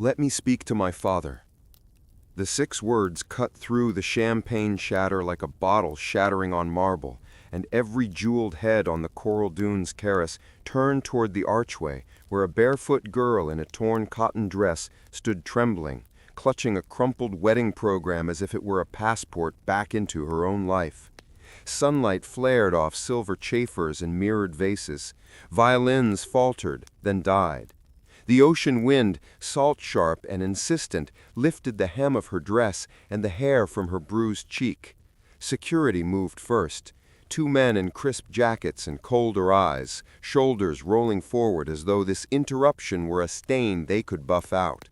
Let me speak to my father." The 6 words cut through the champagne shatter like a bottle shattering on marble, and every jeweled head on the coral dunes terrace turned toward the archway, where a barefoot girl in a torn cotton dress stood trembling, clutching a crumpled wedding program as if it were a passport back into her own life. Sunlight flared off silver chafers and mirrored vases. Violins faltered, then died. The ocean wind, salt-sharp and insistent, lifted the hem of her dress and the hair from her bruised cheek. Security moved first. 2 men in crisp jackets and colder eyes, shoulders rolling forward as though this interruption were a stain they could buff out.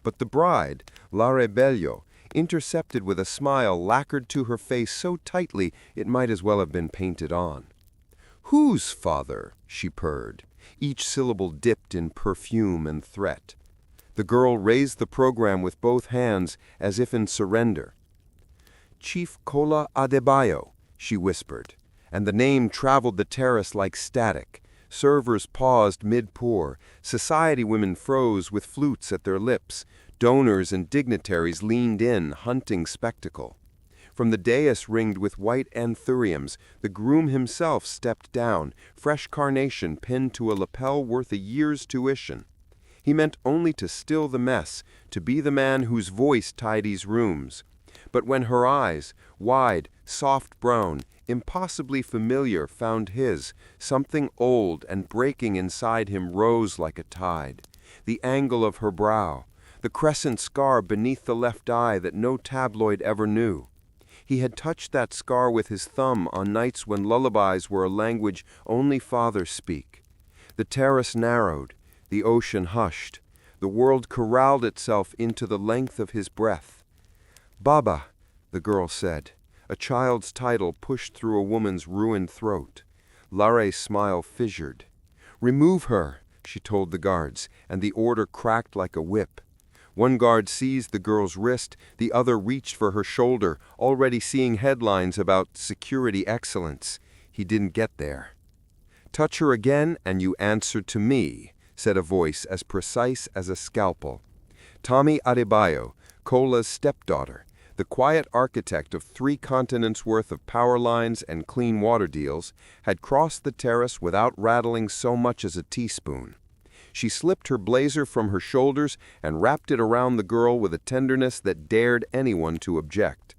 But the bride, La Rebello, intercepted with a smile lacquered to her face so tightly it might as well have been painted on. "Whose father?" she purred, each syllable dipped in perfume and threat. The girl raised the program with both hands as if in surrender. "Chief Kola Adebayo," she whispered, and the name traveled the terrace like static. Servers paused mid-pour, society women froze with flutes at their lips, donors and dignitaries leaned in, hunting spectacle. From the dais ringed with white anthuriums, the groom himself stepped down, fresh carnation pinned to a lapel worth a year's tuition. He meant only to still the mess, to be the man whose voice tidies rooms. But when her eyes, wide, soft brown, impossibly familiar, found his, something old and breaking inside him rose like a tide. The angle of her brow, the crescent scar beneath the left eye that no tabloid ever knew. He had touched that scar with his thumb on nights when lullabies were a language only fathers speak. The terrace narrowed, the ocean hushed, the world corralled itself into the length of his breath. "Baba," the girl said, a child's title pushed through a woman's ruined throat. Lare's smile fissured. "Remove her," she told the guards, and the order cracked like a whip. One guard seized the girl's wrist, the other reached for her shoulder, already seeing headlines about security excellence. He didn't get there. "Touch her again and you answer to me," said a voice as precise as a scalpel. Tommy Adebayo, Kola's stepdaughter, the quiet architect of 3 continents' worth of power lines and clean water deals, had crossed the terrace without rattling so much as a teaspoon. She slipped her blazer from her shoulders and wrapped it around the girl with a tenderness that dared anyone to object.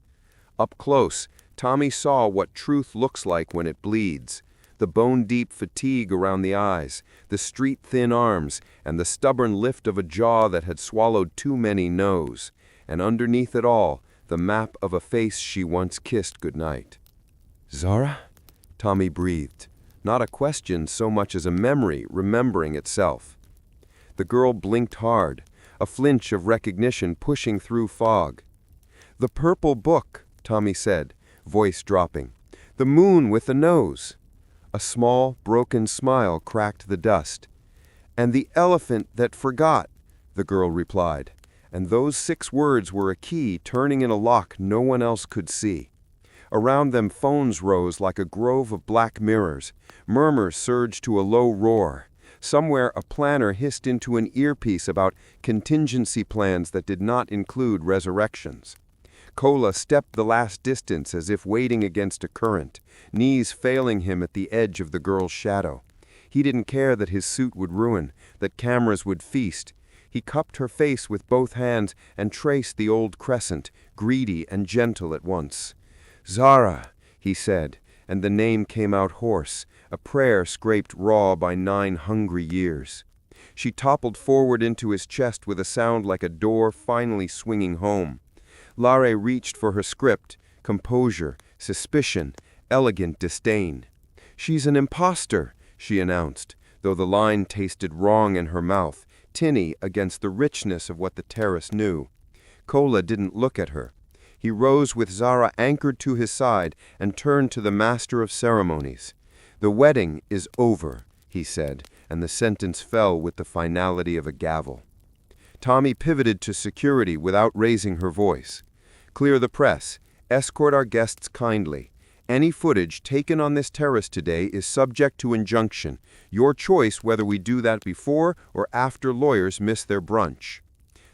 Up close, Tommy saw what truth looks like when it bleeds. The bone-deep fatigue around the eyes, the street-thin arms, and the stubborn lift of a jaw that had swallowed too many no's. And underneath it all, the map of a face she once kissed goodnight. "Zara?" Tommy breathed. Not a question so much as a memory remembering itself. The girl blinked hard, a flinch of recognition pushing through fog. "The purple book," Tommy said, voice dropping. "The moon with the nose." A small, broken smile cracked the dust. "And the elephant that forgot," the girl replied. And those 6 words were a key turning in a lock no one else could see. Around them phones rose like a grove of black mirrors. Murmurs surged to a low roar. Somewhere a planner hissed into an earpiece about contingency plans that did not include resurrections. Kola stepped the last distance as if wading against a current, knees failing him at the edge of the girl's shadow. He didn't care that his suit would ruin, that cameras would feast. He cupped her face with both hands and traced the old crescent, greedy and gentle at once. "Zara," he said, and the name came out hoarse, a prayer scraped raw by 9 hungry years. She toppled forward into his chest with a sound like a door finally swinging home. Lare reached for her script, composure, suspicion, elegant disdain. "She's an imposter," she announced, though the line tasted wrong in her mouth, tinny against the richness of what the terrace knew. Kola didn't look at her. He rose with Zara anchored to his side and turned to the master of ceremonies. "The wedding is over," he said, and the sentence fell with the finality of a gavel. Tommy pivoted to security without raising her voice. "Clear the press. Escort our guests kindly. Any footage taken on this terrace today is subject to injunction. Your choice whether we do that before or after lawyers miss their brunch."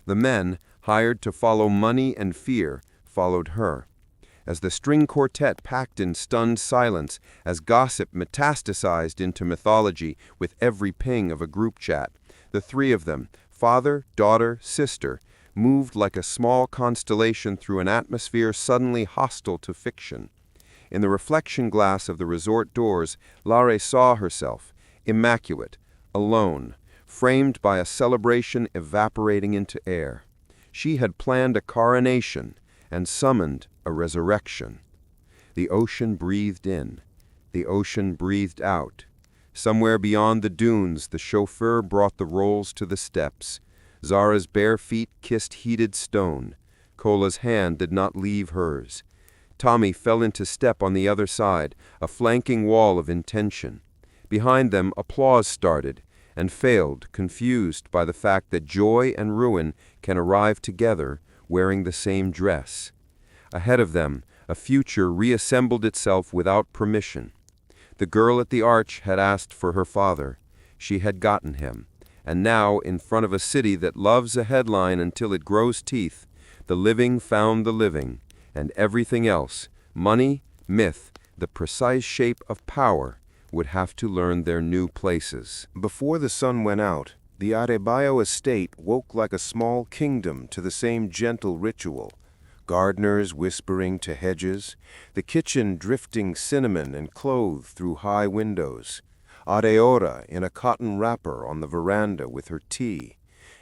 The men, hired to follow money and fear, followed her. As the string quartet packed in stunned silence, as gossip metastasized into mythology with every ping of a group chat, the three of them, father, daughter, sister, moved like a small constellation through an atmosphere suddenly hostile to fiction. In the reflection glass of the resort doors, Lare saw herself, immaculate, alone, framed by a celebration evaporating into air. She had planned a coronation and summoned a resurrection. The ocean breathed in. The ocean breathed out. Somewhere beyond the dunes, the chauffeur brought the rolls to the steps. Zara's bare feet kissed heated stone. Kola's hand did not leave hers. Tommy fell into step on the other side, a flanking wall of intention. Behind them, applause started, and failed, confused by the fact that joy and ruin can arrive together, wearing the same dress. Ahead of them, a future reassembled itself without permission. The girl at the arch had asked for her father. She had gotten him. And now, in front of a city that loves a headline until it grows teeth, the living found the living, and everything else, money, myth, the precise shape of power, would have to learn their new places. Before the sun went out, the Adebayo estate woke like a small kingdom to the same gentle ritual. Gardeners whispering to hedges, the kitchen drifting cinnamon and clove through high windows, Adeora in a cotton wrapper on the veranda with her tea,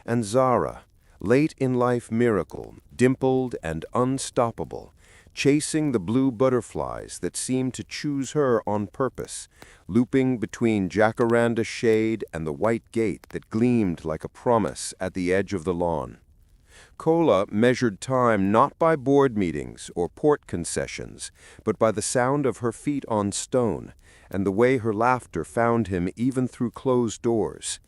and Zara, late in life miracle, dimpled and unstoppable, chasing the blue butterflies that seemed to choose her on purpose, looping between jacaranda shade and the white gate that gleamed like a promise at the edge of the lawn. Kola measured time not by board meetings or port concessions, but by the sound of her feet on stone, and the way her laughter found him even through closed doors.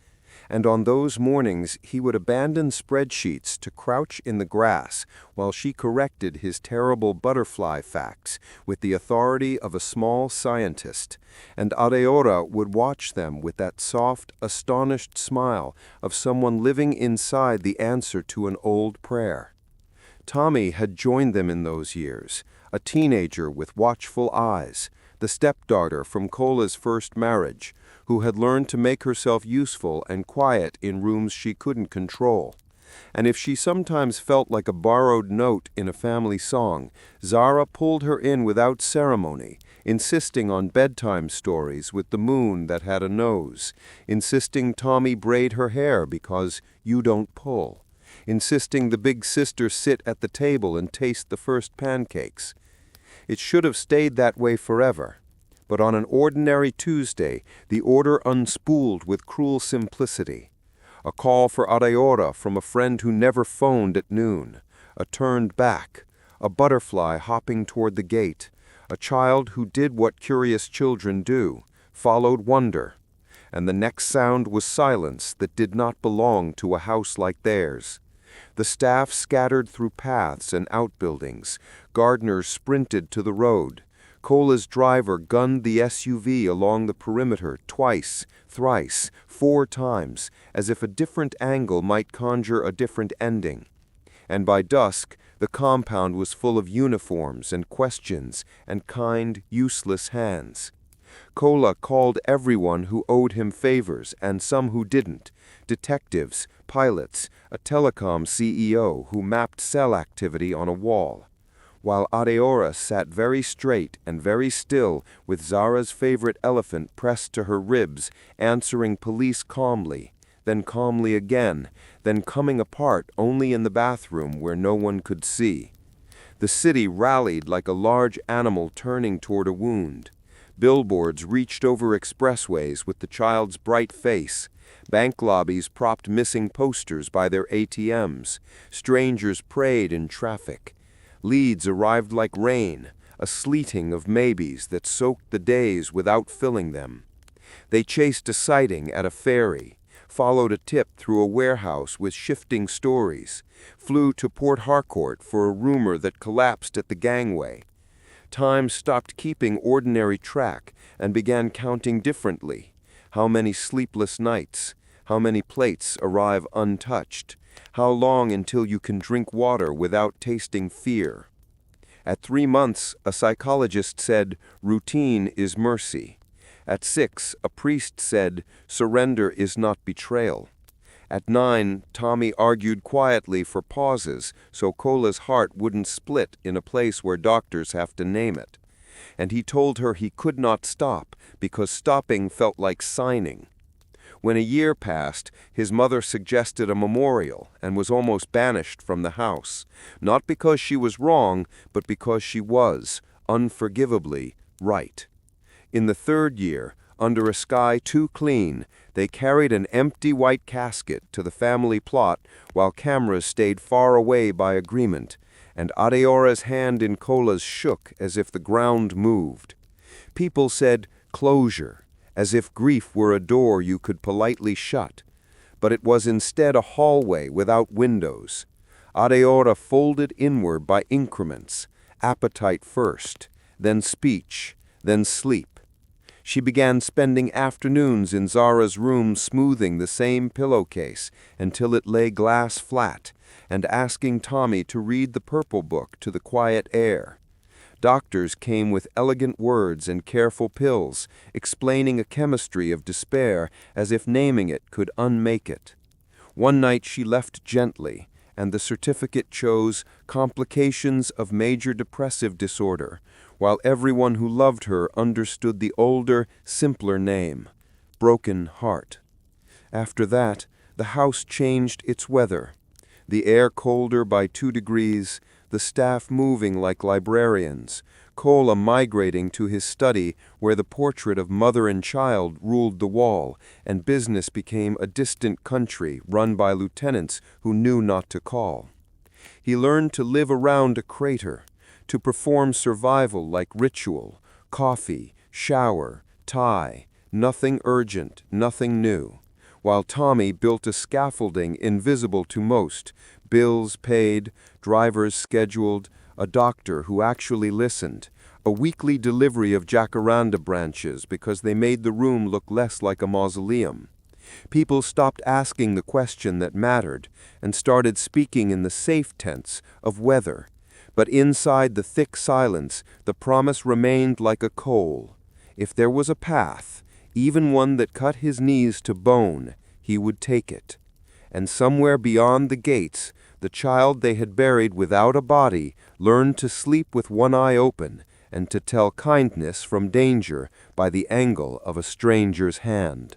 And on those mornings he would abandon spreadsheets to crouch in the grass while she corrected his terrible butterfly facts with the authority of a small scientist, and Adeora would watch them with that soft, astonished smile of someone living inside the answer to an old prayer. Tommy had joined them in those years, a teenager with watchful eyes, the stepdaughter from Kola's first marriage, who had learned to make herself useful and quiet in rooms she couldn't control. And if she sometimes felt like a borrowed note in a family song, Zara pulled her in without ceremony, insisting on bedtime stories with the moon that had a nose, insisting Tommy braid her hair because you don't pull, insisting the big sister sit at the table and taste the first pancakes. It should have stayed that way forever. But on an ordinary Tuesday, the order unspooled with cruel simplicity. A call for Adeora from a friend who never phoned at noon, a turned back, a butterfly hopping toward the gate, a child who did what curious children do, followed wonder, and the next sound was silence that did not belong to a house like theirs. The staff scattered through paths and outbuildings, gardeners sprinted to the road. Kola's driver gunned the SUV along the perimeter twice, thrice, 4 times, as if a different angle might conjure a different ending. And by dusk, the compound was full of uniforms and questions and kind, useless hands. Kola called everyone who owed him favors and some who didn't, detectives, pilots, a telecom CEO who mapped cell activity on a wall, while Adeora sat very straight and very still with Zara's favorite elephant pressed to her ribs, answering police calmly, then calmly again, then coming apart only in the bathroom where no one could see. The city rallied like a large animal turning toward a wound. Billboards reached over expressways with the child's bright face. Bank lobbies propped missing posters by their ATMs. Strangers prayed in traffic. Leads arrived like rain, a sleeting of maybes that soaked the days without filling them. They chased a sighting at a ferry, followed a tip through a warehouse with shifting stories, flew to Port Harcourt for a rumor that collapsed at the gangway. Time stopped keeping ordinary track and began counting differently. How many sleepless nights? How many plates arrive untouched? How long until you can drink water without tasting fear? At 3 months, a psychologist said, routine is mercy. At 6, a priest said, surrender is not betrayal. At 9, Tommy argued quietly for pauses so Cola's heart wouldn't split in a place where doctors have to name it. And he told her he could not stop because stopping felt like signing. When a year passed, his mother suggested a memorial and was almost banished from the house, not because she was wrong, but because she was, unforgivably, right. In the 3rd year, under a sky too clean, they carried an empty white casket to the family plot while cameras stayed far away by agreement, and Adeora's hand in Cola's shook as if the ground moved. People said, closure, as if grief were a door you could politely shut. But it was instead a hallway without windows. Adeora folded inward by increments, appetite first, then speech, then sleep. She began spending afternoons in Zara's room smoothing the same pillowcase until it lay glass flat, and asking Tommy to read the purple book to the quiet air. Doctors came with elegant words and careful pills, explaining a chemistry of despair as if naming it could unmake it. One night she left gently, and the certificate chose complications of major depressive disorder, while everyone who loved her understood the older, simpler name, broken heart. After that, the house changed its weather. The air colder by 2 degrees, the staff moving like librarians, Cola migrating to his study where the portrait of mother and child ruled the wall, and business became a distant country run by lieutenants who knew not to call. He learned to live around a crater, to perform survival like ritual, coffee, shower, tie, nothing urgent, nothing new, while Tommy built a scaffolding invisible to most, bills paid, drivers scheduled, a doctor who actually listened, a weekly delivery of jacaranda branches because they made the room look less like a mausoleum. People stopped asking the question that mattered and started speaking in the safe tense of weather. But inside the thick silence, the promise remained like a coal. If there was a path, even one that cut his knees to bone, he would take it. And somewhere beyond the gates, the child they had buried without a body learned to sleep with one eye open and to tell kindness from danger by the angle of a stranger's hand.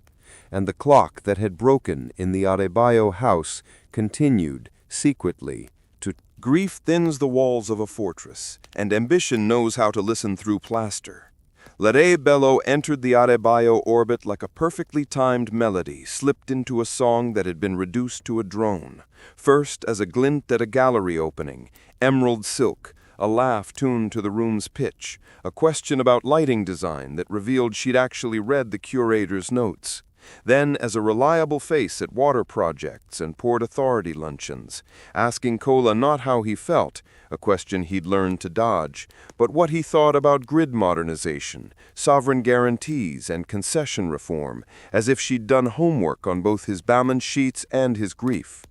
And the clock that had broken in the Adebayo house continued, secretly, to grief thins the walls of a fortress, and ambition knows how to listen through plaster. Lere Bello entered the Adebayo orbit like a perfectly timed melody slipped into a song that had been reduced to a drone. First as a glint at a gallery opening, emerald silk, a laugh tuned to the room's pitch, a question about lighting design that revealed she'd actually read the curator's notes. Then as a reliable face at water projects and Port Authority luncheons, asking Cola not how he felt, a question he'd learned to dodge, but what he thought about grid modernization, sovereign guarantees, and concession reform, as if she'd done homework on both his balance sheets and his grief.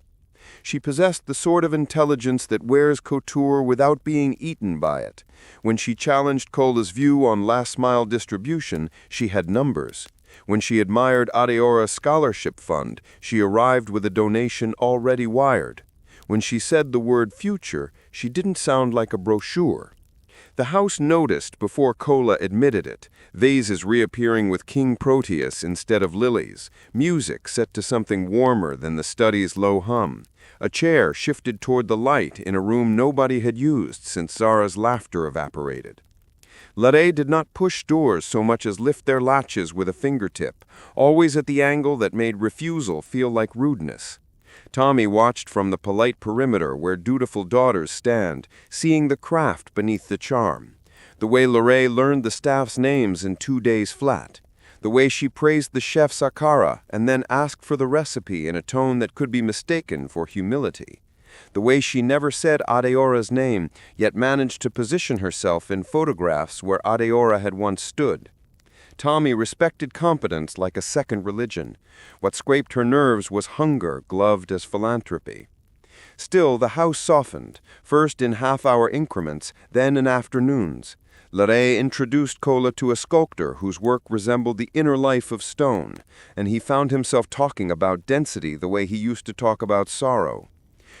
She possessed the sort of intelligence that wears couture without being eaten by it. When she challenged Cola's view on last-mile distribution, she had numbers. When she admired Adeora's scholarship fund, she arrived with a donation already wired. When she said the word future, she didn't sound like a brochure. The house noticed before Cola admitted it, vases reappearing with King Proteus instead of lilies, music set to something warmer than the study's low hum. A chair shifted toward the light in a room nobody had used since Zara's laughter evaporated. Lare did not push doors so much as lift their latches with a fingertip, always at the angle that made refusal feel like rudeness. Tommy watched from the polite perimeter where dutiful daughters stand, seeing the craft beneath the charm. The way Lare learned the staff's names in 2 days flat. The way she praised the chef's akara and then asked for the recipe in a tone that could be mistaken for humility. The way she never said Adeora's name, yet managed to position herself in photographs where Adeora had once stood. Tommy respected competence like a second religion. What scraped her nerves was hunger gloved as philanthropy. Still, the house softened, first in half-hour increments, then in afternoons. Lere introduced Kola to a sculptor whose work resembled the inner life of stone, and he found himself talking about density the way he used to talk about sorrow.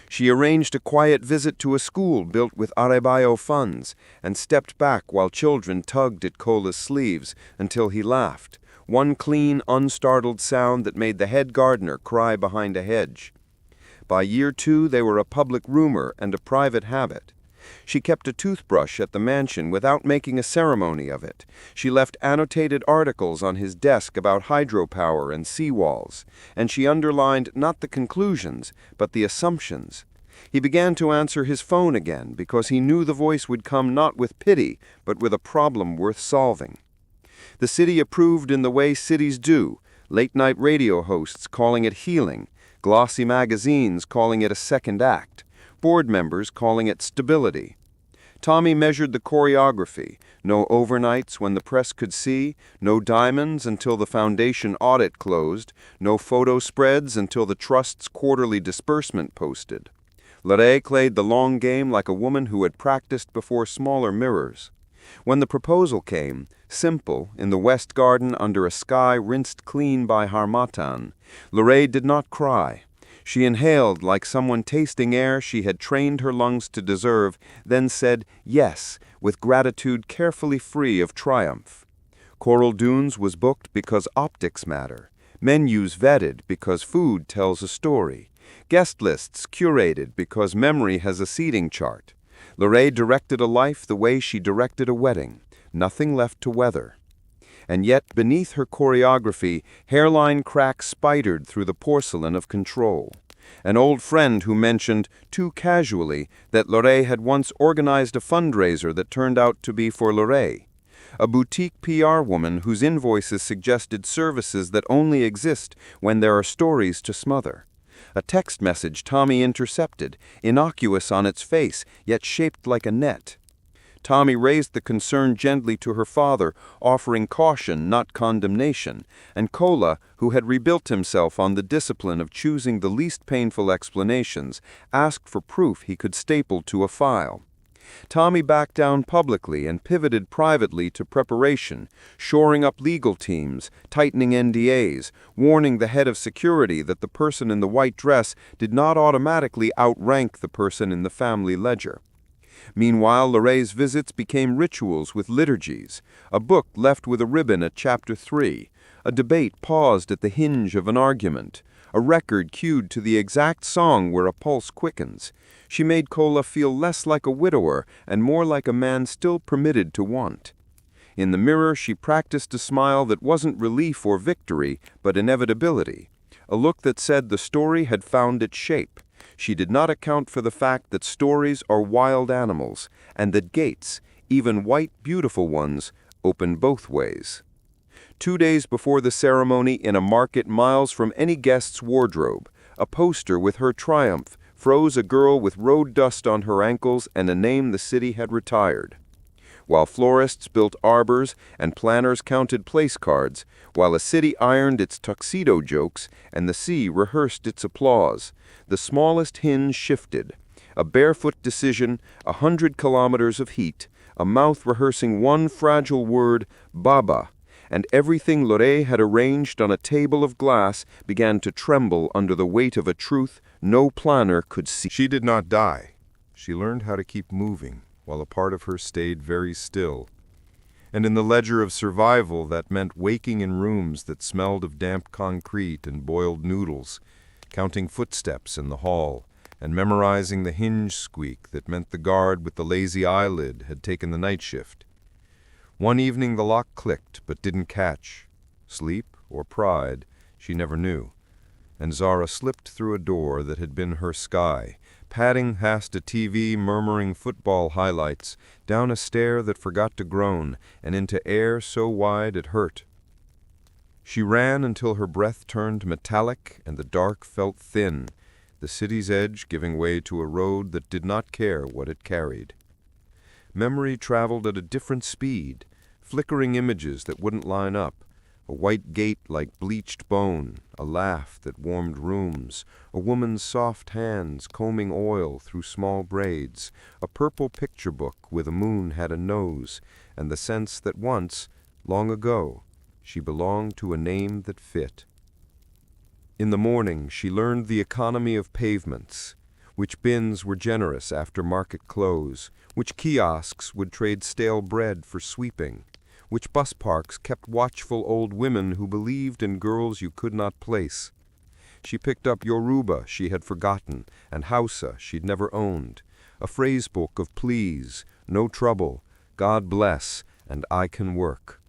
She arranged a quiet visit to a school built with Arebayo funds and stepped back while children tugged at Kola's sleeves until he laughed, one clean, unstartled sound that made the head gardener cry behind a hedge. By year 2, they were a public rumor and a private habit. She kept a toothbrush at the mansion without making a ceremony of it. She left annotated articles on his desk about hydropower and seawalls, and she underlined not the conclusions, but the assumptions. He began to answer his phone again because he knew the voice would come not with pity, but with a problem worth solving. The city approved in the way cities do, late-night radio hosts calling it healing, glossy magazines calling it a second act, board members calling it stability. Tommy measured the choreography, no overnights when the press could see, no diamonds until the foundation audit closed, no photo spreads until the trust's quarterly disbursement posted. Lere played the long game like a woman who had practiced before smaller mirrors. When the proposal came, simple, in the West Garden under a sky rinsed clean by harmattan, Lere did not cry. She inhaled like someone tasting air she had trained her lungs to deserve, then said yes, with gratitude carefully free of triumph. Coral Dunes was booked because optics matter, menus vetted because food tells a story, guest lists curated because memory has a seating chart. Lere directed a life the way she directed a wedding, nothing left to weather. And yet, beneath her choreography, hairline cracks spidered through the porcelain of control. An old friend who mentioned, too casually, that Lere had once organized a fundraiser that turned out to be for Lere. A boutique PR woman whose invoices suggested services that only exist when there are stories to smother. A text message Tommy intercepted, innocuous on its face, yet shaped like a net. Tommy raised the concern gently to her father, offering caution, not condemnation, and Kola, who had rebuilt himself on the discipline of choosing the least painful explanations, asked for proof he could staple to a file. Tommy backed down publicly and pivoted privately to preparation, shoring up legal teams, tightening NDAs, warning the head of security that the person in the white dress did not automatically outrank the person in the family ledger. Meanwhile, Lere's visits became rituals with liturgies, a book left with a ribbon at chapter 3, a debate paused at the hinge of an argument, a record cued to the exact song where a pulse quickens. She made Kola feel less like a widower and more like a man still permitted to want. In the mirror, she practiced a smile that wasn't relief or victory, but inevitability, a look that said the story had found its shape. She did not account for the fact that stories are wild animals, and that gates, even white, beautiful ones, open both ways. 2 days before the ceremony, in a market miles from any guest's wardrobe, a poster with her triumph froze a girl with road dust on her ankles and a name the city had retired. While florists built arbors and planners counted place cards, while a city ironed its tuxedo jokes and the sea rehearsed its applause, the smallest hinge shifted. A barefoot decision, 100 kilometers of heat, a mouth rehearsing one fragile word, Baba, and everything Lere had arranged on a table of glass began to tremble under the weight of a truth no planner could see. She did not die. She learned how to keep moving, while a part of her stayed very still. And in the ledger of survival, that meant waking in rooms that smelled of damp concrete and boiled noodles, counting footsteps in the hall, and memorizing the hinge squeak that meant the guard with the lazy eyelid had taken the night shift. One evening the lock clicked, but didn't catch. Sleep or pride, she never knew. And Zara slipped through a door that had been her sky, padding past a TV murmuring football highlights, down a stair that forgot to groan, and into air so wide it hurt. She ran until her breath turned metallic and the dark felt thin, the city's edge giving way to a road that did not care what it carried. Memory traveled at a different speed, flickering images that wouldn't line up, A white gate like bleached bone, a laugh that warmed rooms, a woman's soft hands combing oil through small braids, a purple picture book with a moon had a nose, and the sense that once, long ago, she belonged to a name that fit. In the morning she learned the economy of pavements, which bins were generous after market close, which kiosks would trade stale bread for sweeping, which bus parks kept watchful old women who believed in girls you could not place. She picked up Yoruba she had forgotten, and Hausa she'd never owned, a phrase book of please, no trouble, God bless, and I can work.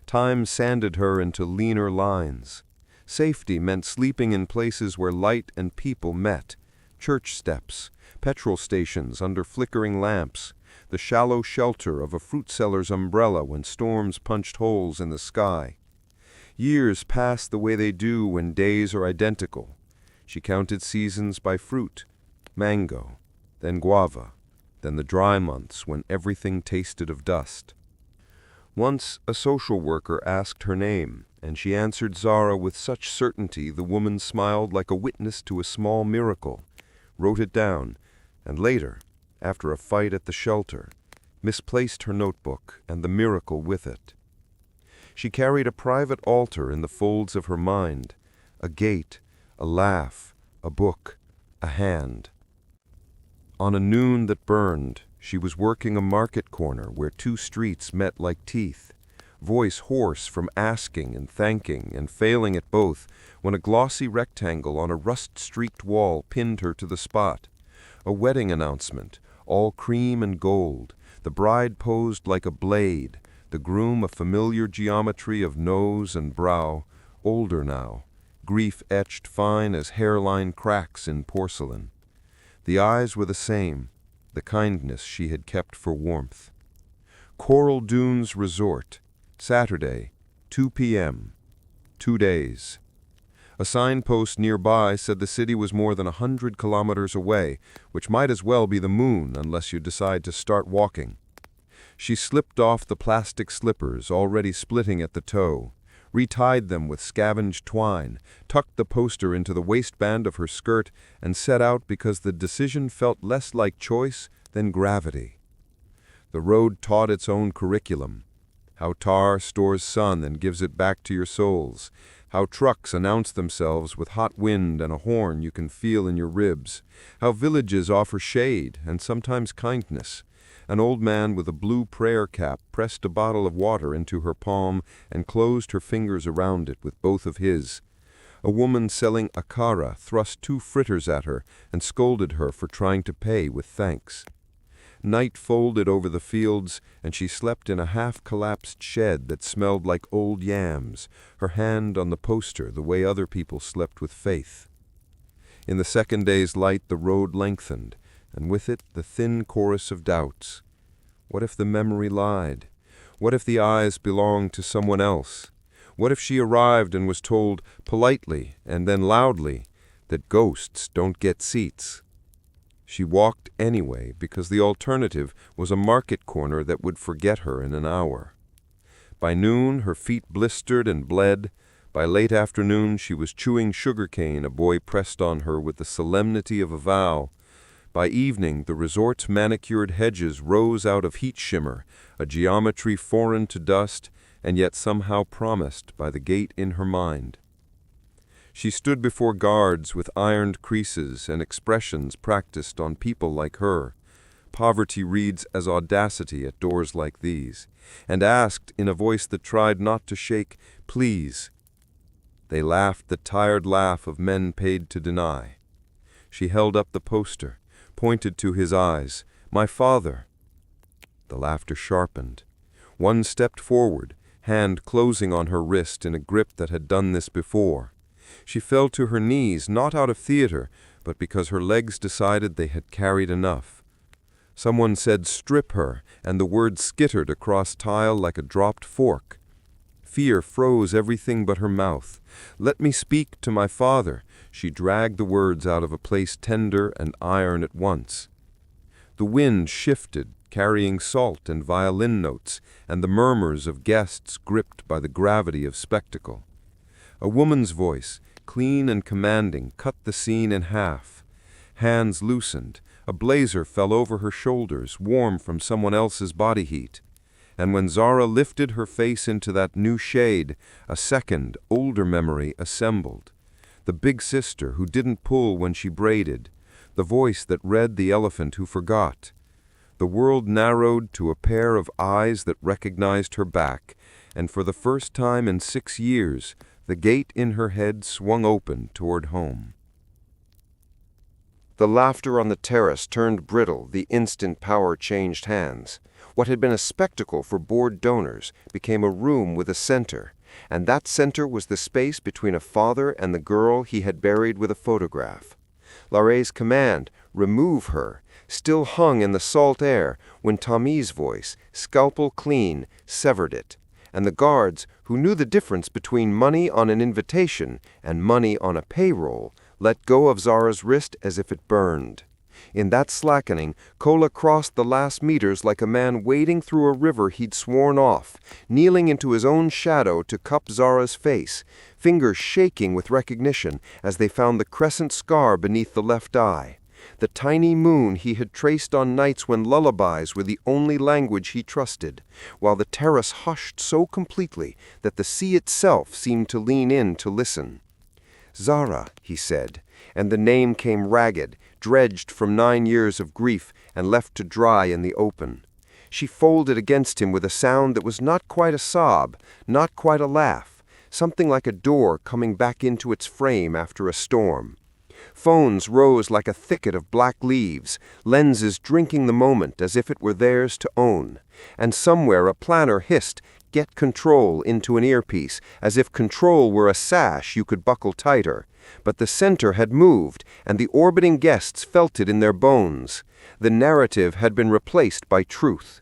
Time sanded her into leaner lines. Safety meant sleeping in places where light and people met, church steps, petrol stations under flickering lamps, the shallow shelter of a fruit seller's umbrella when storms punched holes in the sky. Years passed the way they do when days are identical. She counted seasons by fruit, mango, then guava, then the dry months when everything tasted of dust. Once a social worker asked her name, and she answered Zara with such certainty the woman smiled like a witness to a small miracle, wrote it down, and later, after a fight at the shelter, misplaced her notebook and the miracle with it. She carried a private altar in the folds of her mind, a gate, a laugh, a book, a hand. On a noon that burned, she was working a market corner where two streets met like teeth, voice hoarse from asking and thanking and failing at both, when a glossy rectangle on a rust-streaked wall pinned her to the spot. A wedding announcement, all cream and gold, the bride posed like a blade, the groom a familiar geometry of nose and brow, older now, grief etched fine as hairline cracks in porcelain. The eyes were the same, the kindness she had kept for warmth. Coral Dunes Resort, Saturday, 2 p.m., 2 days. A signpost nearby said the city was more than 100 kilometers away, which might as well be the moon unless you decide to start walking. She slipped off the plastic slippers already splitting at the toe, retied them with scavenged twine, tucked the poster into the waistband of her skirt, and set out because the decision felt less like choice than gravity. The road taught its own curriculum. How tar stores sun and gives it back to your souls. How trucks announce themselves with hot wind and a horn you can feel in your ribs. How villages offer shade and sometimes kindness. An old man with a blue prayer cap pressed a bottle of water into her palm and closed her fingers around it with both of his. A woman selling akara thrust 2 fritters at her and scolded her for trying to pay with thanks. Night folded over the fields, and she slept in a half-collapsed shed that smelled like old yams, her hand on the poster the way other people slept with faith. In the second day's light the road lengthened, and with it the thin chorus of doubts. What if the memory lied? What if the eyes belonged to someone else? What if she arrived and was told politely and then loudly that ghosts don't get seats? She walked anyway because the alternative was a market corner that would forget her in an hour. By noon her feet blistered and bled. By late afternoon she was chewing sugarcane a boy pressed on her with the solemnity of a vow. By evening the resort's manicured hedges rose out of heat shimmer, a geometry foreign to dust and yet somehow promised by the gate in her mind. She stood before guards with ironed creases and expressions practiced on people like her. Poverty reads as audacity at doors like these, and asked in a voice that tried not to shake, "Please." They laughed the tired laugh of men paid to deny. She held up the poster, pointed to his eyes. "My father." The laughter sharpened. One stepped forward, hand closing on her wrist in a grip that had done this before. She fell to her knees, not out of theater, but because her legs decided they had carried enough. Someone said, "Strip her," and the word skittered across tile like a dropped fork. Fear froze everything but her mouth. "Let me speak to my father." She dragged the words out of a place tender and iron at once. The wind shifted, carrying salt and violin notes, and the murmurs of guests gripped by the gravity of spectacle. A woman's voice, clean and commanding, cut the scene in half. Hands loosened, a blazer fell over her shoulders, warm from someone else's body heat. And when Zara lifted her face into that new shade, a second, older memory assembled. The big sister who didn't pull when she braided, the voice that read the elephant who forgot. The world narrowed to a pair of eyes that recognized her back, and for the first time in 6 years, the gate in her head swung open toward home. The laughter on the terrace turned brittle the instant power changed hands. What had been a spectacle for bored donors became a room with a center, and that center was the space between a father and the girl he had buried with a photograph. Lare's command, "Remove her," still hung in the salt air when Tommy's voice, scalpel clean, severed it, and the guards, who knew the difference between money on an invitation and money on a payroll, let go of Zara's wrist as if it burned. In that slackening, Kola crossed the last meters like a man wading through a river he'd sworn off, kneeling into his own shadow to cup Zara's face, fingers shaking with recognition as they found the crescent scar beneath the left eye. The tiny moon he had traced on nights when lullabies were the only language he trusted, while the terrace hushed so completely that the sea itself seemed to lean in to listen. "Zara," he said, and the name came ragged, dredged from 9 years of grief and left to dry in the open. She folded against him with a sound that was not quite a sob, not quite a laugh, something like a door coming back into its frame after a storm. Phones rose like a thicket of black leaves, lenses drinking the moment as if it were theirs to own. And somewhere a planner hissed, "Get control," into an earpiece, as if control were a sash you could buckle tighter. But the center had moved, and the orbiting guests felt it in their bones. The narrative had been replaced by truth.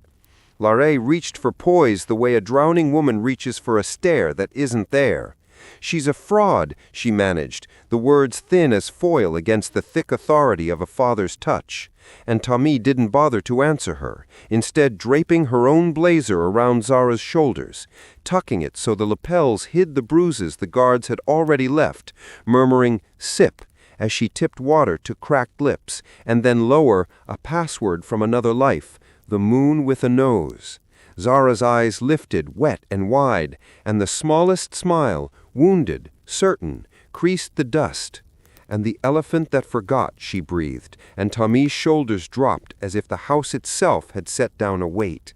Lare reached for poise the way a drowning woman reaches for a stare that isn't there. "She's a fraud," she managed, the words thin as foil against the thick authority of a father's touch. And Tommy didn't bother to answer her, instead draping her own blazer around Zara's shoulders, tucking it so the lapels hid the bruises the guards had already left, murmuring, "Sip," as she tipped water to cracked lips, and then lower, a password from another life, "The moon with a nose." Zara's eyes lifted, wet and wide, and the smallest smile, wounded, certain, creased the dust. "And the elephant that forgot," she breathed, and Tommy's shoulders dropped as if the house itself had set down a weight.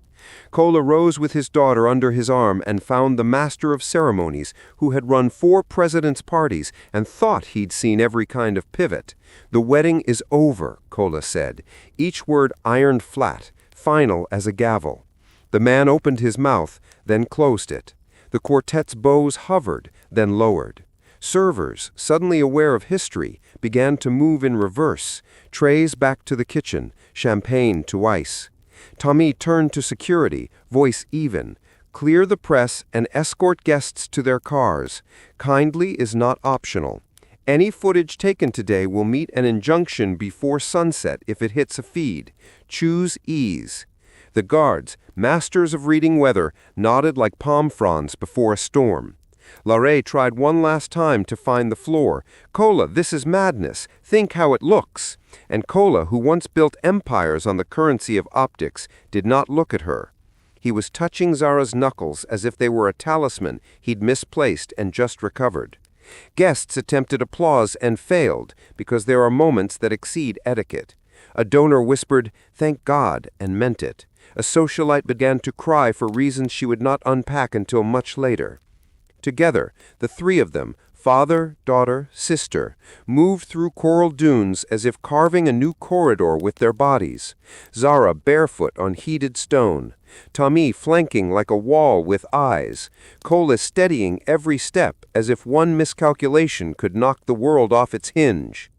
Kola rose with his daughter under his arm and found the master of ceremonies, who had run 4 presidents' parties and thought he'd seen every kind of pivot. "The wedding is over," Kola said, each word ironed flat, final as a gavel. The man opened his mouth, then closed it. The quartet's bows hovered, then lowered. Servers, suddenly aware of history, began to move in reverse, trays back to the kitchen, champagne to ice. Tommy turned to security, voice even. "Clear the press and escort guests to their cars. Kindly is not optional. Any footage taken today will meet an injunction before sunset if it hits a feed. Choose ease." The guards, masters of reading weather, nodded like palm fronds before a storm. Lare tried one last time to find the floor. "Kola, this is madness. Think how it looks." And Kola, who once built empires on the currency of optics, did not look at her. He was touching Zara's knuckles as if they were a talisman he'd misplaced and just recovered. Guests attempted applause and failed, because there are moments that exceed etiquette. A donor whispered, "Thank God," and meant it. A socialite began to cry for reasons she would not unpack until much later. Together, the 3 of them, father, daughter, sister, moved through coral dunes as if carving a new corridor with their bodies. Zara barefoot on heated stone, Tommy flanking like a wall with eyes, Kola steadying every step as if one miscalculation could knock the world off its hinge.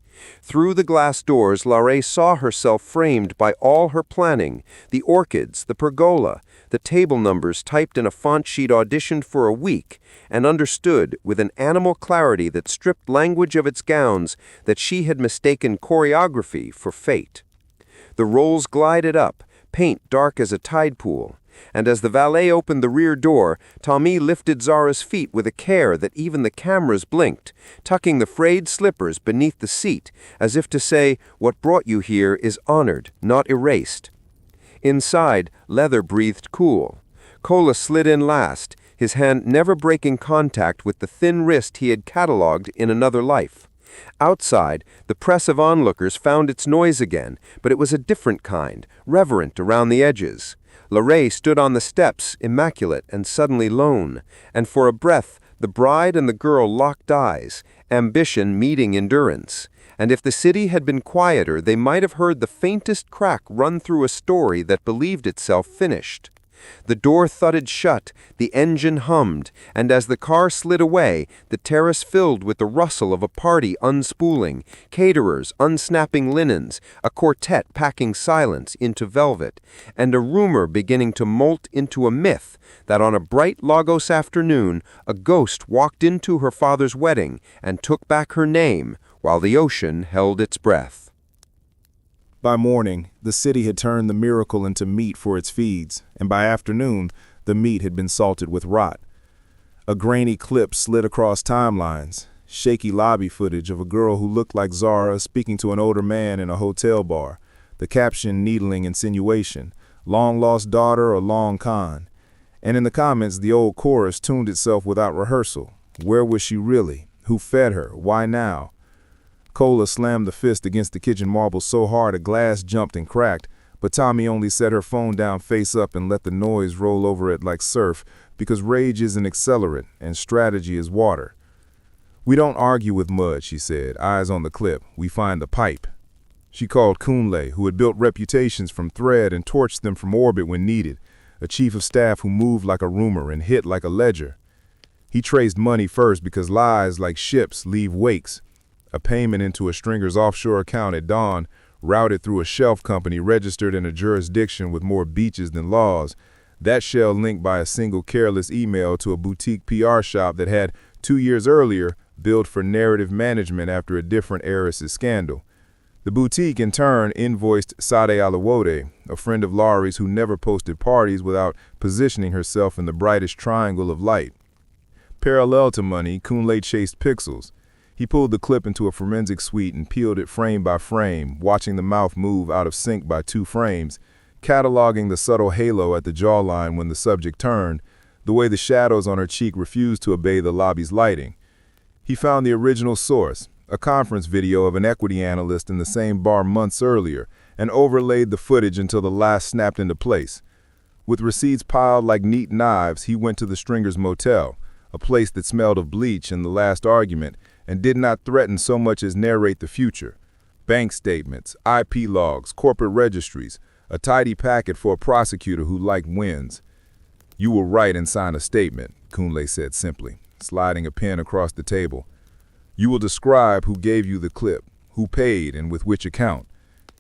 Through the glass doors, Lare saw herself framed by all her planning, the orchids, the pergola, the table numbers typed in a font she'd auditioned for a week, and understood, with an animal clarity that stripped language of its gowns, that she had mistaken choreography for fate. The rolls glided up, paint dark as a tide pool, and as the valet opened the rear door, Tommy lifted Zara's feet with a care that even the cameras blinked, tucking the frayed slippers beneath the seat, as if to say, "What brought you here is honored, not erased." Inside, leather breathed cool. Kola slid in last, his hand never breaking contact with the thin wrist he had catalogued in another life. Outside, the press of onlookers found its noise again, but it was a different kind, reverent around the edges. Lorraine stood on the steps, immaculate and suddenly lone, and for a breath the bride and the girl locked eyes, ambition meeting endurance. And if the city had been quieter, they might have heard the faintest crack run through a story that believed itself finished. The door thudded shut, the engine hummed, and as the car slid away, the terrace filled with the rustle of a party unspooling, caterers unsnapping linens, a quartet packing silence into velvet, and a rumor beginning to molt into a myth that on a bright Lagos afternoon a ghost walked into her father's wedding and took back her name while the ocean held its breath. By morning, the city had turned the miracle into meat for its feeds, and by afternoon, the meat had been salted with rot. A grainy clip slid across timelines, shaky lobby footage of a girl who looked like Zara speaking to an older man in a hotel bar, the caption needling insinuation, long-lost daughter or long con. And in the comments, the old chorus tuned itself without rehearsal. Where was she really? Who fed her? Why now? Kola slammed the fist against the kitchen marble so hard a glass jumped and cracked, but Tommy only set her phone down face up and let the noise roll over it like surf, because rage is an accelerant and strategy is water. "We don't argue with mud," she said, eyes on the clip. "We find the pipe." She called Kunle, who had built reputations from thread and torched them from orbit when needed, a chief of staff who moved like a rumor and hit like a ledger. He traced money first because lies, like ships, leave wakes. A payment into a stringer's offshore account at dawn, routed through a shelf company registered in a jurisdiction with more beaches than laws. That shell linked by a single careless email to a boutique PR shop that had, 2 years earlier, billed for narrative management after a different heiress's scandal. The boutique, in turn, invoiced Sade Alawode, a friend of Laurie's who never posted parties without positioning herself in the brightest triangle of light. Parallel to money, Kunle chased pixels. He pulled the clip into a forensic suite and peeled it frame by frame, watching the mouth move out of sync by 2 frames, cataloging the subtle halo at the jawline when the subject turned, the way the shadows on her cheek refused to obey the lobby's lighting. He found the original source, a conference video of an equity analyst in the same bar months earlier, and overlaid the footage until the last snapped into place. With receipts piled like neat knives, he went to the Stringer's Motel, a place that smelled of bleach in the last argument, and did not threaten so much as narrate the future. Bank statements, IP logs, corporate registries, a tidy packet for a prosecutor who liked wins. "You will write and sign a statement," Kunle said simply, sliding a pen across the table. "You will describe who gave you the clip, who paid, and with which account.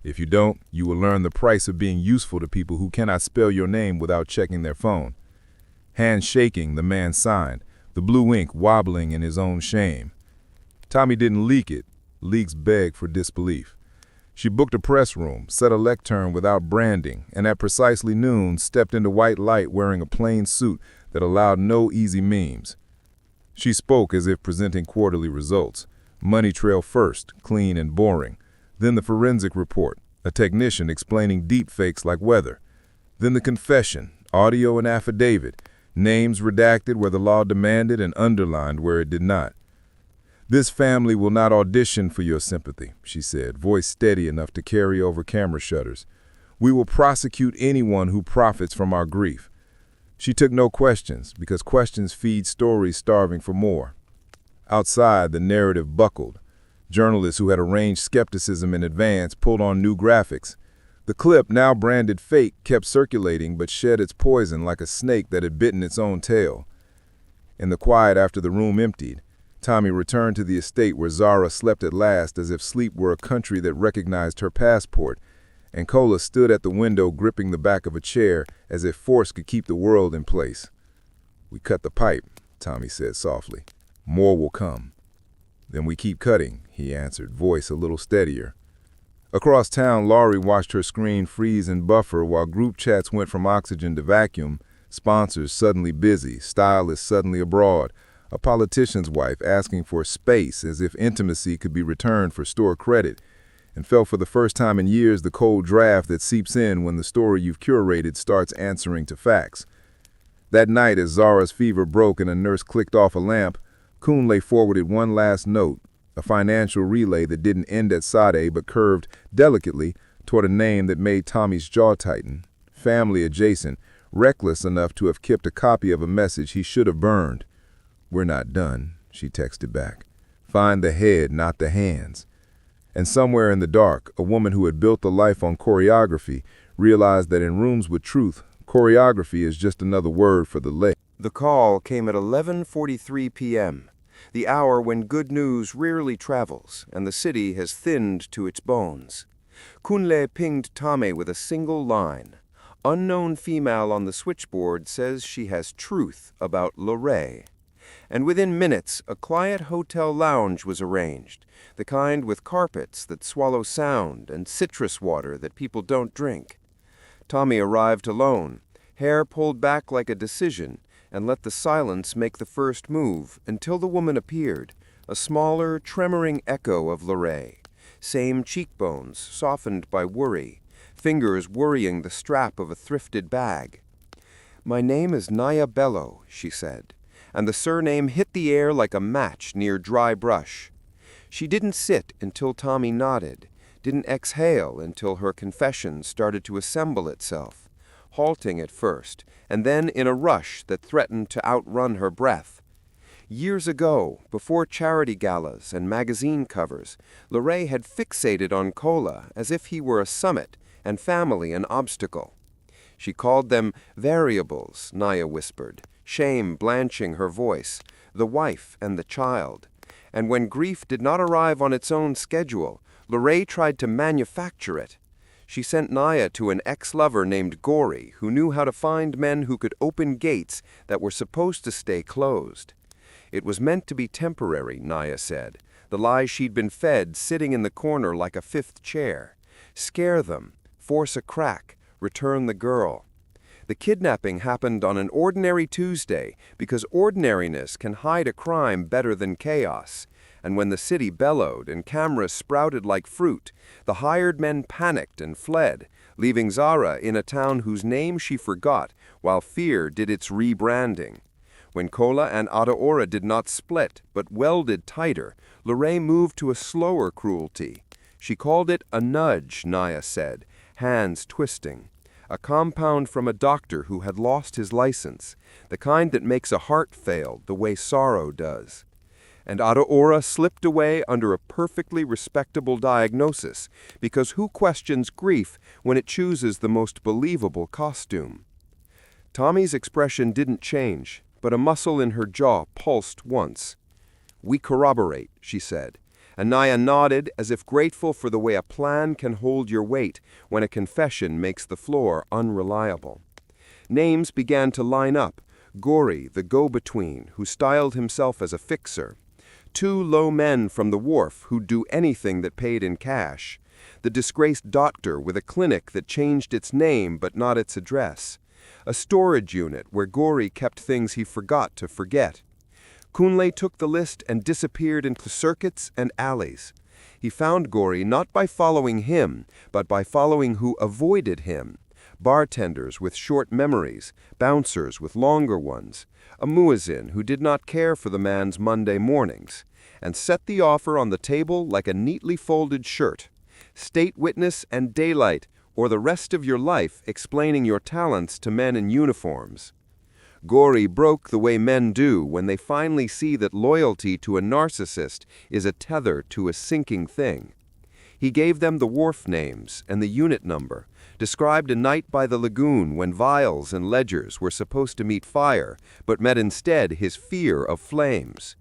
If you don't, you will learn the price of being useful to people who cannot spell your name without checking their phone." Hands shaking, the man signed, the blue ink wobbling in his own shame. Tommy didn't leak it. Leaks beg for disbelief. She booked a press room, set a lectern without branding, and at precisely noon stepped into white light wearing a plain suit that allowed no easy memes. She spoke as if presenting quarterly results. Money trail first, clean and boring. Then the forensic report, a technician explaining deep fakes like weather. Then the confession, audio and affidavit, names redacted where the law demanded and underlined where it did not. "This family will not audition for your sympathy," she said, voice steady enough to carry over camera shutters. "We will prosecute anyone who profits from our grief." She took no questions, because questions feed stories starving for more. Outside, the narrative buckled. Journalists who had arranged skepticism in advance pulled on new graphics. The clip, now branded fake, kept circulating but shed its poison like a snake that had bitten its own tail. In the quiet after the room emptied, Tommy returned to the estate where Zara slept at last as if sleep were a country that recognized her passport, and Kola stood at the window gripping the back of a chair as if force could keep the world in place. "We cut the pipe," Tommy said softly. "More will come." "Then we keep cutting," he answered, voice a little steadier. Across town, Laurie watched her screen freeze and buffer while group chats went from oxygen to vacuum, sponsors suddenly busy, stylists suddenly abroad, a politician's wife asking for space as if intimacy could be returned for store credit, and felt for the first time in years the cold draft that seeps in when the story you've curated starts answering to facts. That night, as Zara's fever broke and a nurse clicked off a lamp, Kunle forwarded one last note, a financial relay that didn't end at Sade but curved delicately toward a name that made Tommy's jaw tighten. Family adjacent, reckless enough to have kept a copy of a message he should have burned. "We're not done," she texted back. "Find the head, not the hands." And somewhere in the dark, a woman who had built a life on choreography realized that in rooms with truth, choreography is just another word for the leg. The call came at 11:43 p.m., the hour when good news rarely travels and the city has thinned to its bones. Kunle pinged Tame with a single line. Unknown female on the switchboard says she has truth about Lorray. And within minutes, a quiet hotel lounge was arranged, the kind with carpets that swallow sound and citrus water that people don't drink. Tommy arrived alone, hair pulled back like a decision, and let the silence make the first move until the woman appeared, a smaller, tremoring echo of Lorray. Same cheekbones, softened by worry, fingers worrying the strap of a thrifted bag. "My name is Naya Bello," she said, and the surname hit the air like a match near dry brush. She didn't sit until Tommy nodded, didn't exhale until her confession started to assemble itself, halting at first, and then in a rush that threatened to outrun her breath. Years ago, before charity galas and magazine covers, Lorray had fixated on Kola as if he were a summit and family an obstacle. She called them variables, Naya whispered, shame blanching her voice, the wife and the child. And when grief did not arrive on its own schedule, Lorray tried to manufacture it. She sent Naya to an ex-lover named Gori, who knew how to find men who could open gates that were supposed to stay closed. It was meant to be temporary, Naya said, the lie she'd been fed sitting in the corner like a fifth chair. Scare them, force a crack, return the girl. The kidnapping happened on an ordinary Tuesday because ordinariness can hide a crime better than chaos. And when the city bellowed and cameras sprouted like fruit, the hired men panicked and fled, leaving Zara in a town whose name she forgot while fear did its rebranding. When Kola and Adaora did not split but welded tighter, Lorray moved to a slower cruelty. She called it a nudge, Naya said, hands twisting. A compound from a doctor who had lost his license, the kind that makes a heart fail the way sorrow does. And Adaora slipped away under a perfectly respectable diagnosis, because who questions grief when it chooses the most believable costume? Tommy's expression didn't change, but a muscle in her jaw pulsed once. "We corroborate," she said, and Naya nodded as if grateful for the way a plan can hold your weight when a confession makes the floor unreliable. Names began to line up. Gori, the go-between, who styled himself as a fixer. 2 low men from the wharf who'd do anything that paid in cash. The disgraced doctor with a clinic that changed its name but not its address. A storage unit where Gori kept things he forgot to forget. Kunle took the list and disappeared into circuits and alleys. He found Gori not by following him, but by following who avoided him. Bartenders with short memories, bouncers with longer ones, a muezzin who did not care for the man's Monday mornings, and set the offer on the table like a neatly folded shirt. State witness and daylight, or the rest of your life explaining your talents to men in uniforms. Gori broke the way men do when they finally see that loyalty to a narcissist is a tether to a sinking thing. He gave them the wharf names and the unit number, described a night by the lagoon when vials and ledgers were supposed to meet fire, but met instead his fear of flames.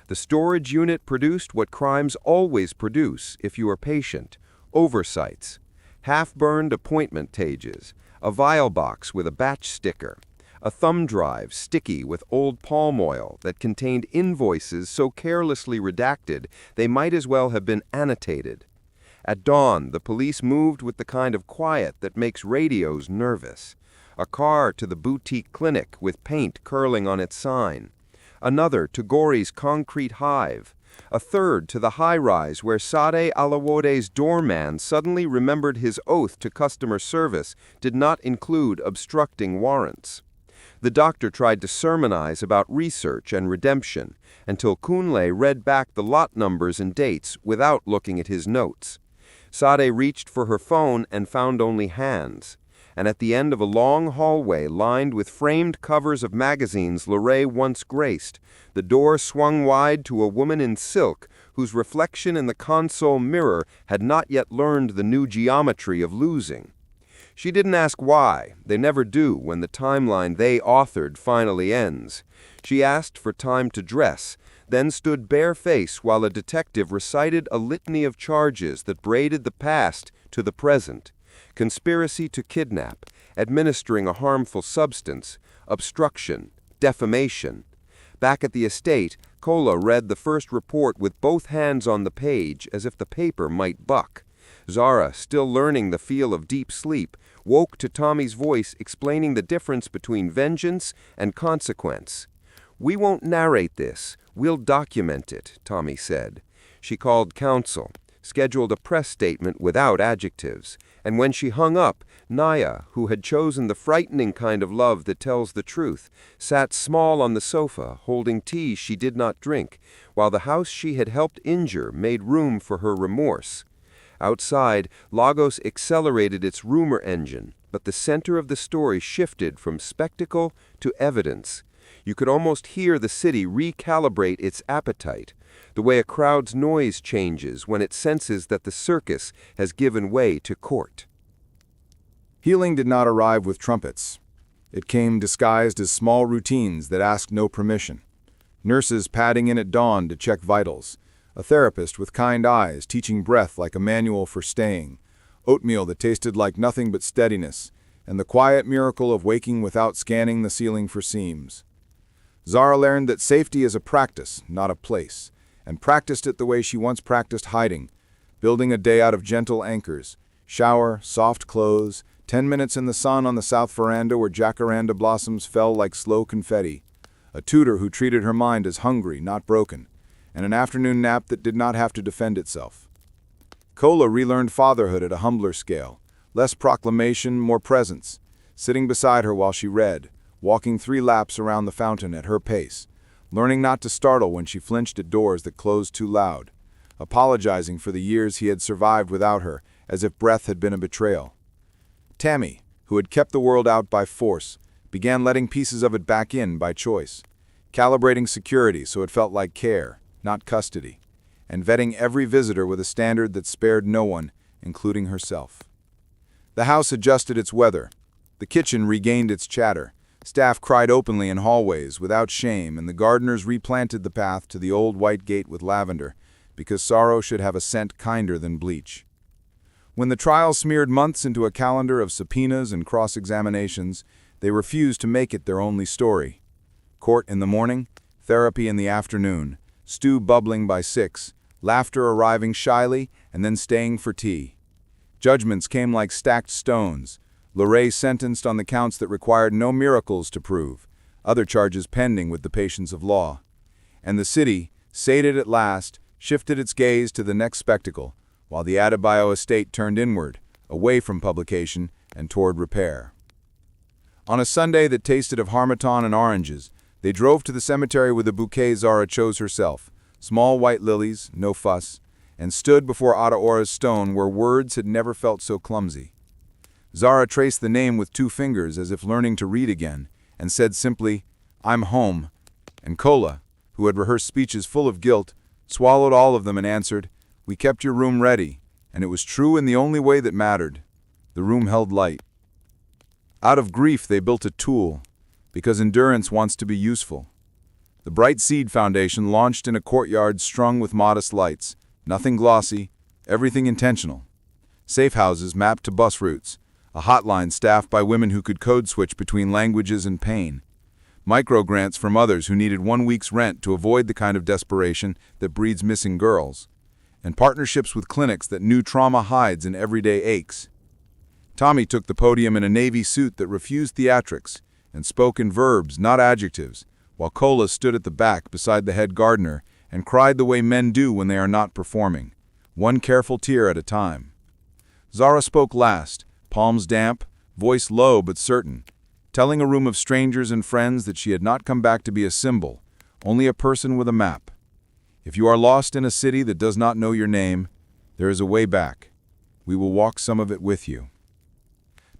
The storage unit produced what crimes always produce if you are patient: oversights, half-burned appointment tages, a vial box with a batch sticker, a thumb drive sticky with old palm oil that contained invoices so carelessly redacted they might as well have been annotated. At dawn, the police moved with the kind of quiet that makes radios nervous. A car to the boutique clinic with paint curling on its sign. Another to Gori's concrete hive. A third to the high-rise where Sade Alawode's doorman suddenly remembered his oath to customer service did not include obstructing warrants. The doctor tried to sermonize about research and redemption until Kunle read back the lot numbers and dates without looking at his notes. Sade reached for her phone and found only hands. And at the end of a long hallway lined with framed covers of magazines Lorraine once graced, the door swung wide to a woman in silk whose reflection in the console mirror had not yet learned the new geometry of losing. She didn't ask why. They never do when the timeline they authored finally ends. She asked for time to dress, then stood bare-faced while a detective recited a litany of charges that braided the past to the present. Conspiracy to kidnap, administering a harmful substance, obstruction, defamation. Back at the estate, Kola read the first report with both hands on the page as if the paper might buck. Zara, still learning the feel of deep sleep, woke to Tommy's voice explaining the difference between vengeance and consequence. "We won't narrate this, we'll document it," Tommy said. She called counsel, scheduled a press statement without adjectives, and when she hung up, Naya, who had chosen the frightening kind of love that tells the truth, sat small on the sofa, holding tea she did not drink, while the house she had helped injure made room for her remorse. Outside, Lagos accelerated its rumor engine, but the center of the story shifted from spectacle to evidence. You could almost hear the city recalibrate its appetite, the way a crowd's noise changes when it senses that the circus has given way to court. Healing did not arrive with trumpets. It came disguised as small routines that asked no permission. Nurses padding in at dawn to check vitals. A therapist with kind eyes teaching breath like a manual for staying. Oatmeal that tasted like nothing but steadiness. And the quiet miracle of waking without scanning the ceiling for seams. Zara learned that safety is a practice, not a place, and practiced it the way she once practiced hiding, building a day out of gentle anchors, shower, soft clothes, 10 minutes in the sun on the south veranda where jacaranda blossoms fell like slow confetti, a tutor who treated her mind as hungry, not broken, and an afternoon nap that did not have to defend itself. Kola relearned fatherhood at a humbler scale, less proclamation, more presence, sitting beside her while she read, walking 3 laps around the fountain at her pace, learning not to startle when she flinched at doors that closed too loud, apologizing for the years he had survived without her, as if breath had been a betrayal. Tammy, who had kept the world out by force, began letting pieces of it back in by choice, calibrating security so it felt like care, not custody, and vetting every visitor with a standard that spared no one, including herself. The house adjusted its weather. The kitchen regained its chatter. Staff cried openly in hallways without shame, and the gardeners replanted the path to the old white gate with lavender, because sorrow should have a scent kinder than bleach. When the trial smeared months into a calendar of subpoenas and cross-examinations, they refused to make it their only story. Court in the morning, therapy in the afternoon, stew bubbling by 6, laughter arriving shyly and then staying for tea. Judgments came like stacked stones. Lorraine sentenced on the counts that required no miracles to prove, other charges pending with the patience of law. And the city, sated at last, shifted its gaze to the next spectacle, while the Adebayo estate turned inward, away from publication and toward repair. On a Sunday that tasted of harmattan and oranges, they drove to the cemetery with a bouquet Zara chose herself, small white lilies, no fuss, and stood before Adaora's stone where words had never felt so clumsy. Zara traced the name with 2 fingers as if learning to read again, and said simply, "I'm home," and Kola, who had rehearsed speeches full of guilt, swallowed all of them and answered, "We kept your room ready, and it was true in the only way that mattered. The room held light." Out of grief they built a tool, because endurance wants to be useful. The Bright Seed Foundation launched in a courtyard strung with modest lights, nothing glossy, everything intentional. Safe houses mapped to bus routes, a hotline staffed by women who could code switch between languages and pain. Micro-grants from others who needed 1 week's rent to avoid the kind of desperation that breeds missing girls. and partnerships with clinics that knew trauma hides in everyday aches. Tommy took the podium in a navy suit that refused theatrics and spoke in verbs, not adjectives, while Cola stood at the back beside the head gardener and cried the way men do when they are not performing, one careful tear at a time. Zara spoke last, palms damp, voice low but certain, telling a room of strangers and friends that she had not come back to be a symbol, only a person with a map. If you are lost in a city that does not know your name, there is a way back. We will walk some of it with you.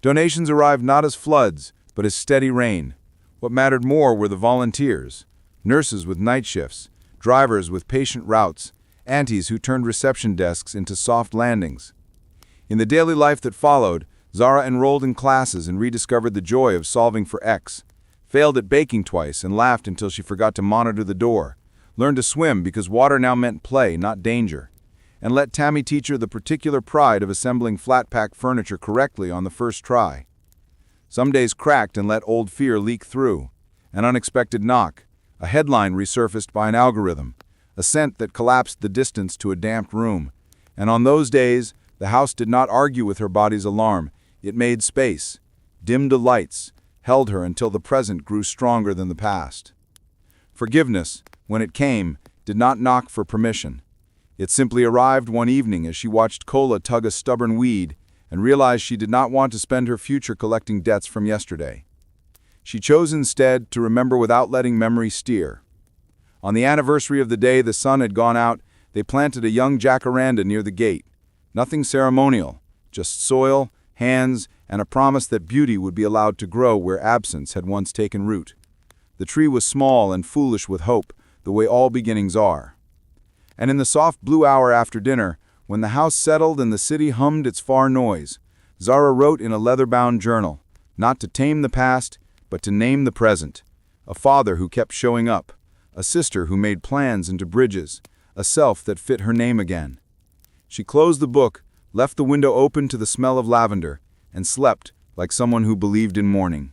Donations arrived not as floods, but as steady rain. What mattered more were the volunteers, nurses with night shifts, drivers with patient routes, aunties who turned reception desks into soft landings. In the daily life that followed, Zara enrolled in classes and rediscovered the joy of solving for X, failed at baking twice and laughed until she forgot to monitor the door, learned to swim because water now meant play, not danger, and let Tammy teach her the particular pride of assembling flat-pack furniture correctly on the first try. Some days cracked and let old fear leak through. An unexpected knock, a headline resurfaced by an algorithm, a scent that collapsed the distance to a damped room. And on those days, the house did not argue with her body's alarm. It made space, dimmed the lights, held her until the present grew stronger than the past. Forgiveness, when it came, did not knock for permission. It simply arrived one evening as she watched Cola tug a stubborn weed and realized she did not want to spend her future collecting debts from yesterday. She chose instead to remember without letting memory steer. On the anniversary of the day the sun had gone out, they planted a young jacaranda near the gate. Nothing ceremonial, just soil, hands, and a promise that beauty would be allowed to grow where absence had once taken root. The tree was small and foolish with hope, the way all beginnings are. And in the soft blue hour after dinner, when the house settled and the city hummed its far noise, Zara wrote in a leather-bound journal, not to tame the past, but to name the present. A father who kept showing up, a sister who made plans into bridges, a self that fit her name again. She closed the book, left the window open to the smell of lavender, and slept like someone who believed in morning.